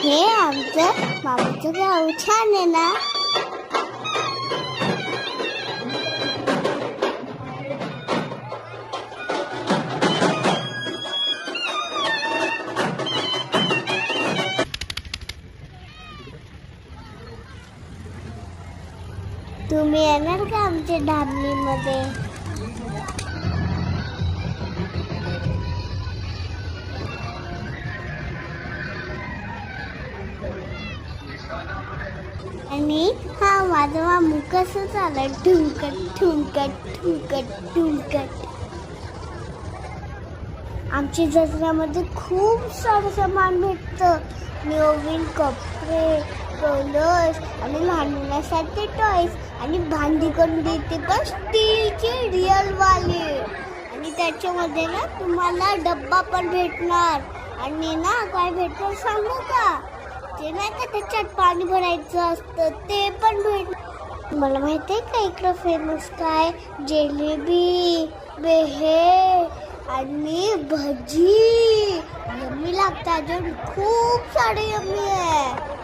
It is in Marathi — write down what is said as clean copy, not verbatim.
हे आमचं मामाचं गाव छान आहे ना. तुम्ही येणार का आमच्या धामणीमध्ये? आणि हा माझा मामू कसं चालत ठुमकट ठुमकट ठुमकट ठुमकट. आमच्या जत्रामध्ये खूप सारं सामान भेटतं. नवीन कपडे, कलर्स आणि लहान मुलांसाठी टॉयज आणि भांडी करून देते पण स्टीलचे रिअलवाले. आणि त्याच्यामध्ये ना तुम्हाला डब्बा पण भेटणार. आणि ना काय भेटणार सांगू का? ते नाही का त्याच्यात पाणी भरायचं असतं ते पण भेटणार. मला माहिती आहे का इकडं फेमस काय? जिलेबी, भेळ आणि भजी. यम्मी लागतात, अजून खूप सारे यम्मी आहे.